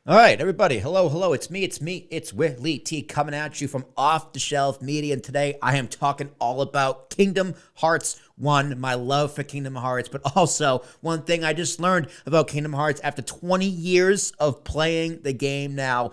All right, everybody. Hello. It's me. It's Willie T coming at you from Off the Shelf Media. And today I am talking all about Kingdom Hearts 1, my love for Kingdom Hearts, but also one thing I just learned about Kingdom Hearts after 20 years of playing the game now.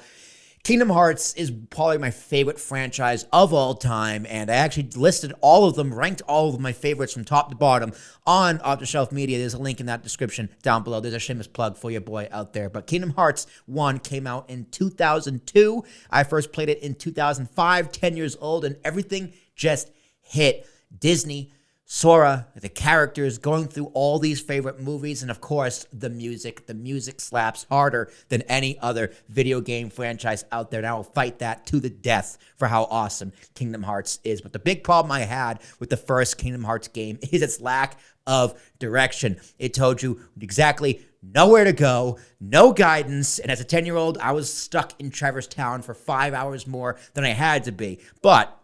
Kingdom Hearts is probably my favorite franchise of all time, and I actually listed all of them, ranked all of my favorites from top to bottom on Off the Shelf Media. There's a link in that description down below. There's a shameless plug for your boy out there. But Kingdom Hearts 1 came out in 2002. I first played it in 2005, 10 years old, and everything just hit. Disney, Sora, the characters, going through all these favorite movies, and of course, the music. The music slaps harder than any other video game franchise out there, and I will fight that to the death for how awesome Kingdom Hearts is. But the big problem I had with the first Kingdom Hearts game is its lack of direction. It told you exactly nowhere to go, no guidance, and as a 10-year-old, I was stuck in Traverse Town for 5 hours more than I had to be. But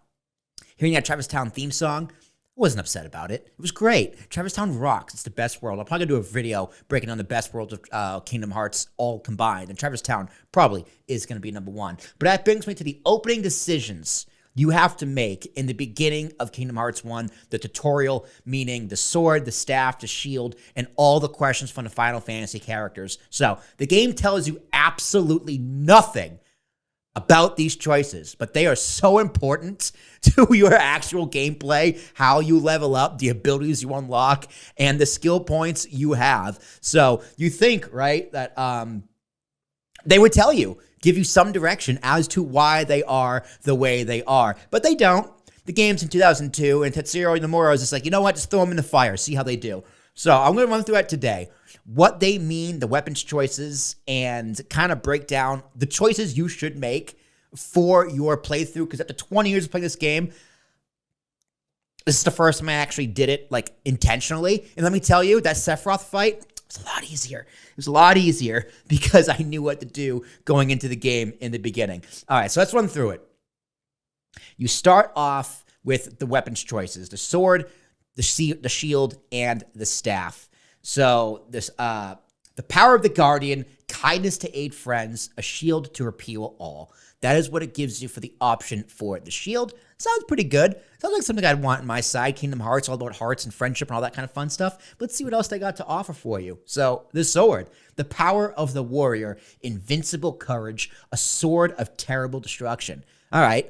hearing that Traverse Town theme song, I wasn't upset about it. It was great. Traverse Town rocks. It's the best world. I'll probably do a video breaking down the best worlds of Kingdom Hearts all combined, and Traverse Town probably is going to be number one. But that brings me to the opening decisions you have to make in the beginning of Kingdom Hearts 1, the tutorial, meaning the sword, the staff, the shield, and all the questions from the Final Fantasy characters. So the game tells you absolutely nothing about these choices, but they are so important to your actual gameplay, how you level up, the abilities you unlock, and the skill points you have. So you think, right, that they would tell you, give you some direction as to why they are the way they are, but they don't. The game's in 2002, and Tetsuya Nomura is just like, you know what, just throw them in the fire, see how they do. So I'm going to run through that today. What they mean, the weapons choices, and kind of break down the choices you should make for your playthrough. Because after 20 years of playing this game, this is the first time I actually did it, like, intentionally. And let me tell you, that Sephiroth fight was a lot easier. It was a lot easier because I knew what to do going into the game in the beginning. All right, so let's run through it. You start off with the weapons choices, the sword, the shield, and the staff. So this, the power of the Guardian, kindness to aid friends, a shield to repel all. That is what it gives you for the option for the shield. Sounds pretty good. Sounds like something I'd want on my side. Kingdom Hearts, all about hearts and friendship and all that kind of fun stuff. Let's see what else they got to offer for you. So the sword, the power of the warrior, invincible courage, a sword of terrible destruction. All right.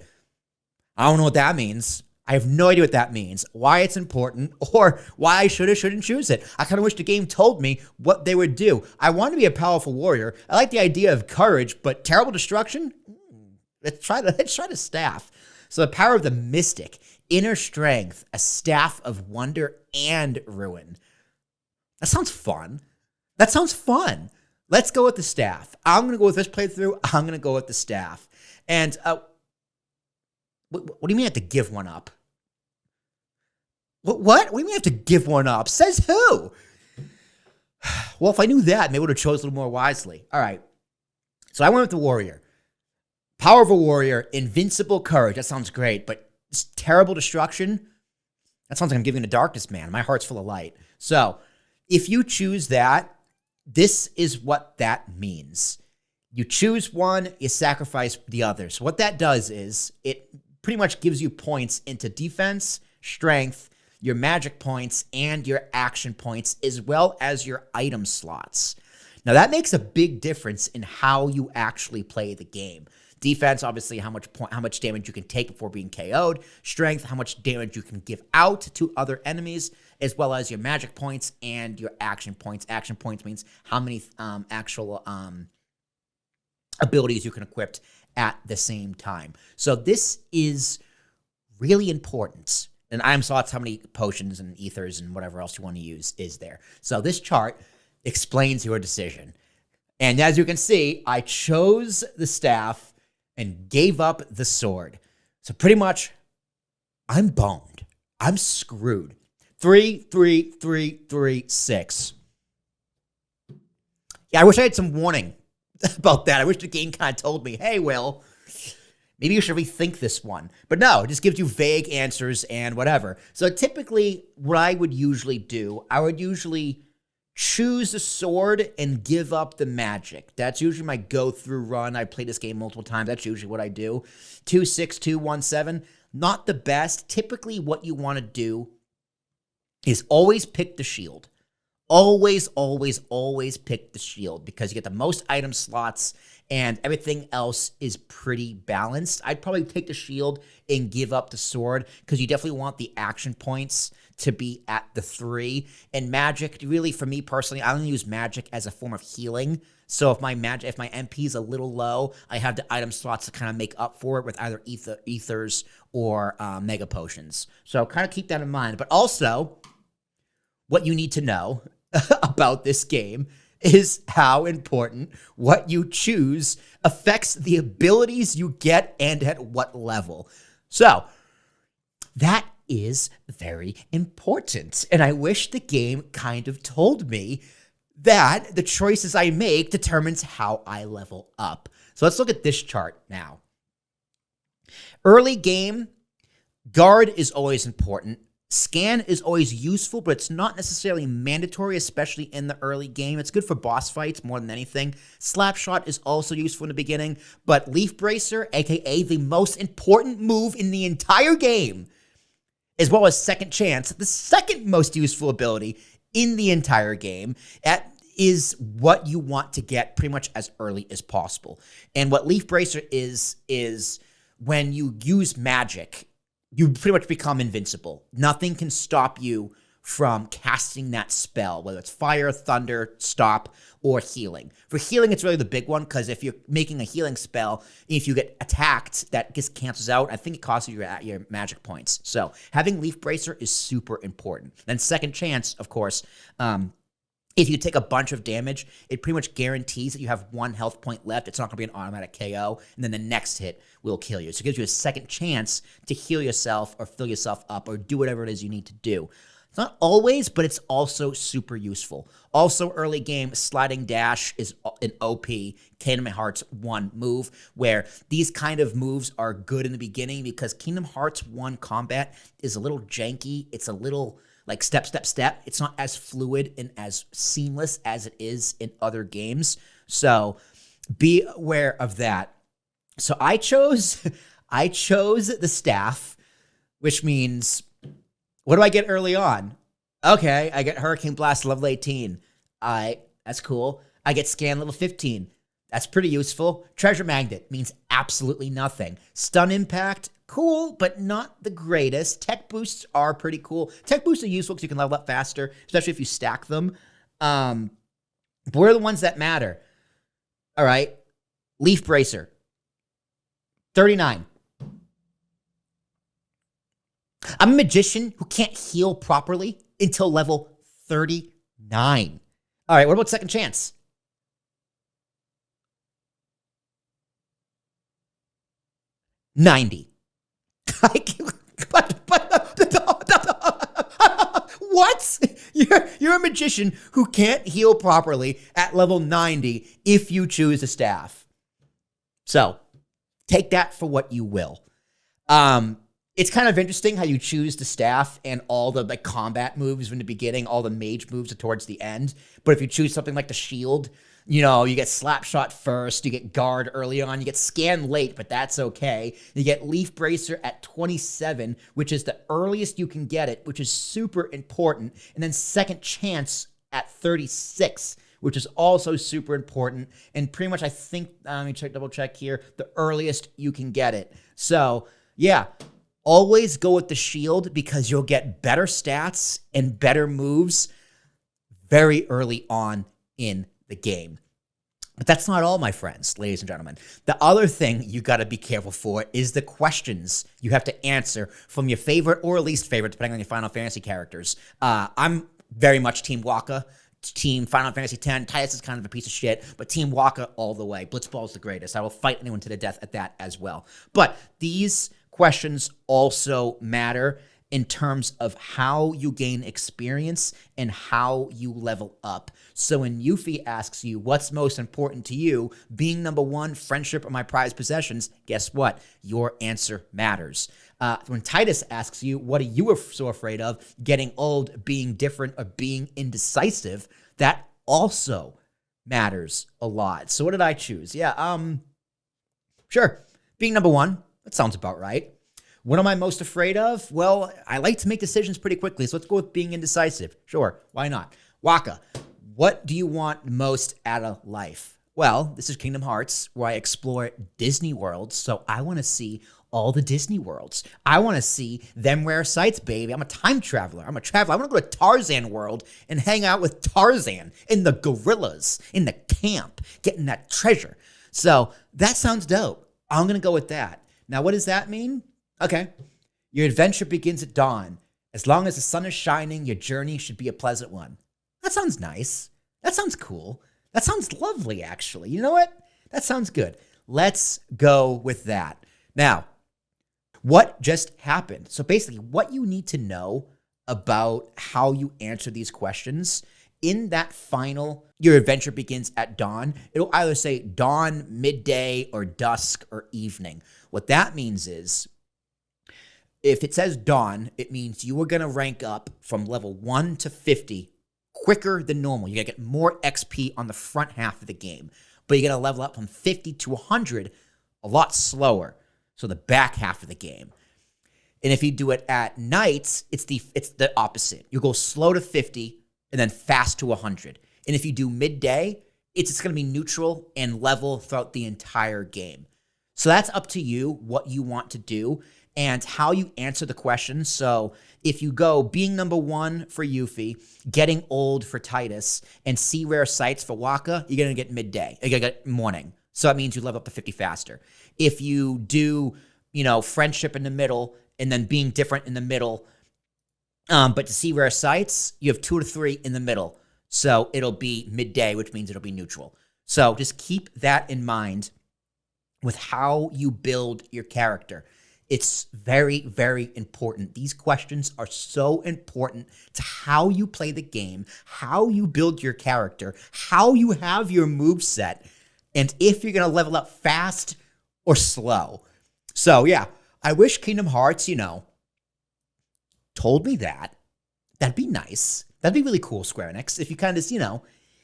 I don't know what that means. I have no idea what that means, why it's important, or why I should or shouldn't choose it. I kind of wish the game told me what they would do. I want to be a powerful warrior. I like the idea of courage, but terrible destruction? Let's try the staff. So the power of the mystic, inner strength, a staff of wonder and ruin. That sounds fun. Let's go with the staff. I'm going to go with this playthrough. I'm going to go with the staff. And what do you mean I have to give one up? What? What do you mean I have to give one up? Says who? Well, if I knew that, maybe I would have chose a little more wisely. All right. So I went with the warrior. Power of a warrior, invincible courage. That sounds great, but terrible destruction? That sounds like I'm giving the darkness, man. My heart's full of light. So if you choose that, this is what that means. You choose one, you sacrifice the other. So what that does is it pretty much gives you points into defense, strength, your magic points, and your action points, as well as your item slots. Now, that makes a big difference in how you actually play the game. Defense, obviously, how much damage you can take before being KO'd. Strength, how much damage you can give out to other enemies, as well as your magic points and your action points. Action points means how many actual abilities you can equip at the same time. So this is really important. And item slots, how many potions and ethers and whatever else you want to use is there. So this chart explains your decision. And as you can see, I chose the staff and gave up the sword. So pretty much, I'm boned. I'm screwed. 3, 3, 3, 3, 6. Yeah, I wish I had some warning about that. I wish the game kind of told me, hey, Will, maybe you should rethink this one. But no, it just gives you vague answers and whatever. So typically, what I would usually do, I would usually choose the sword and give up the magic. That's usually my go-through run. I play this game multiple times. That's usually what I do. 2, 6, 2, 1, 7. Not the best. Typically, what you want to do is always pick the shield. Always, always, always pick the shield because you get the most item slots and everything else is pretty balanced. I'd probably take the shield and give up the sword because you definitely want the action points to be at the 3. And magic, really, for me personally, I only use magic as a form of healing. So if my MP is a little low, I have the item slots to kind of make up for it with either ethers or mega potions. So kind of keep that in mind. But also, what you need to know about this game is how important what you choose affects the abilities you get and at what level. So that is very important. And I wish the game kind of told me that the choices I make determines how I level up. So let's look at this chart now. Early game, guard is always important. Scan is always useful, but it's not necessarily mandatory, especially in the early game. It's good for boss fights more than anything. Slapshot is also useful in the beginning, but Leaf Bracer, aka the most important move in the entire game, as well as Second Chance, the second most useful ability in the entire game, that is what you want to get pretty much as early as possible. And what Leaf Bracer is when you use magic, you pretty much become invincible. Nothing can stop you from casting that spell, whether it's fire, thunder, stop, or healing. For healing, it's really the big one, because if you're making a healing spell, if you get attacked, that just cancels out. I think it costs you your magic points. So having Leaf Bracer is super important. Then Second Chance, of course, if you take a bunch of damage, it pretty much guarantees that you have 1 health point left. It's not going to be an automatic KO, and then the next hit will kill you. So it gives you a second chance to heal yourself or fill yourself up or do whatever it is you need to do. It's not always, but it's also super useful. Also, early game, Sliding Dash is an OP Kingdom Hearts 1 move, where these kind of moves are good in the beginning because Kingdom Hearts 1 combat is a little janky. It's a little like step, step, step. It's not as fluid and as seamless as it is in other games. So be aware of that. So I chose the staff, which means, what do I get early on? Okay, I get Hurricane Blast level 18. That's cool. I get Scan level 15. That's pretty useful. Treasure Magnet means absolutely nothing. Stun Impact, cool, but not the greatest. Tech Boosts are pretty cool. Tech Boosts are useful because you can level up faster, especially if you stack them. But what are the ones that matter? All right. Leaf Bracer, 39. I'm a magician who can't heal properly until level 39. All right, what about Second Chance? 90. What? You're a magician who can't heal properly at level 90 if you choose a staff. So, take that for what you will. It's kind of interesting how you choose the staff and all the like combat moves in the beginning, all the mage moves are towards the end. But if you choose something like the shield, you know, you get Slapshot first, you get Guard early on, you get Scan late, but that's okay. You get Leaf Bracer at 27, which is the earliest you can get it, which is super important. And then Second Chance at 36, which is also super important. And pretty much, I think, let me double check here, the earliest you can get it. So, yeah, always go with the shield because you'll get better stats and better moves very early on in the game. But that's not all, my friends, ladies and gentlemen. The other thing you got to be careful for is the questions you have to answer from your favorite or least favorite, depending on your Final Fantasy characters. I'm very much Team Waka, Team Final Fantasy X. Titus is kind of a piece of shit, but Team Waka all the way. Blitzball is the greatest. I will fight anyone to the death at that as well. But these questions also matter in terms of how you gain experience and how you level up. So when Yuffie asks you what's most important to you, being number one, friendship or my prized possessions, guess what? Your answer matters. When Titus asks you what are you so afraid of, getting old, being different, or being indecisive, That also matters a lot. So what did I choose? Yeah, sure. Being number one, that sounds about right. What am I most afraid of? Well, I like to make decisions pretty quickly, so let's go with being indecisive. Sure, why not? Waka, what do you want most out of life? Well, this is Kingdom Hearts, where I explore Disney worlds, so I want to see all the Disney worlds. I want to see them rare sights, baby. I'm a time traveler. I'm a traveler. I want to go to Tarzan world and hang out with Tarzan and the gorillas in the camp, getting that treasure. So that sounds dope. I'm going to go with that. Now, what does that mean? Okay. Your adventure begins at dawn. As long as the sun is shining, your journey should be a pleasant one. That sounds nice. That sounds cool. That sounds lovely, actually. You know what? That sounds good. Let's go with that. Now, what just happened? So basically, what you need to know about how you answer these questions in that final, your adventure begins at dawn, it'll either say dawn, midday, or dusk, or evening. What that means is, if it says dawn, it means you are going to rank up from level 1 to 50 quicker than normal. You're going to get more XP on the front half of the game, but you're going to level up from 50 to 100 a lot slower, so the back half of the game. And if you do it at night, it's the opposite. You go slow to 50 and then fast to 100. And if you do midday, it's just going to be neutral and level throughout the entire game. So that's up to you what you want to do and how you answer the questions. So if you go being number one for Yuffie, getting old for Titus, and see rare sights for Waka, you're going to get midday. You're going to get morning. So that means you level up to 50 faster. If you do, friendship in the middle and then being different in the middle, but to see rare sights, you have 2 to 3 in the middle. So it'll be midday, which means it'll be neutral. So just keep that in mind with how you build your character. It's very, very important. These questions are so important to how you play the game, how you build your character, how you have your moveset, and if you're going to level up fast or slow. So, yeah, I wish Kingdom Hearts, told me that. That'd be nice. That'd be really cool, SquareEnix, if you kind of,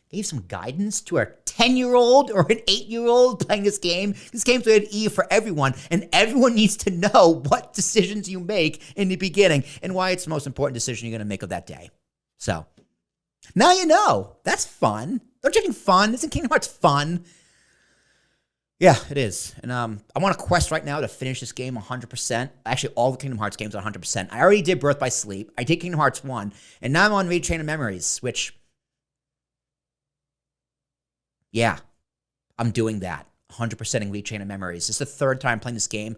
gave some guidance to a 10-year-old or an 8-year-old playing this game. This game's rated E for everyone, and everyone needs to know what decisions you make in the beginning and why it's the most important decision you're going to make of that day. So, now you know. That's fun. Don't you think fun? Isn't Kingdom Hearts fun? Yeah, it is. And I'm on a quest right now to finish this game 100%. Actually, all the Kingdom Hearts games are 100%. I already did Birth by Sleep. I did Kingdom Hearts 1. And now I'm on Raid Chain of Memories, which, yeah, I'm doing that. 100%ing Raid Chain of Memories. This is the third time playing this game,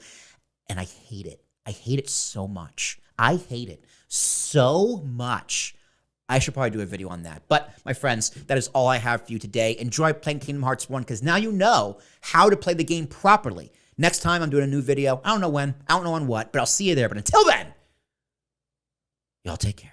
and I hate it. I hate it so much. I hate it so much. I should probably do a video on that. But, my friends, that is all I have for you today. Enjoy playing Kingdom Hearts 1, because now you know how to play the game properly. Next time, I'm doing a new video. I don't know when. I don't know on what, but I'll see you there. But until then, y'all take care.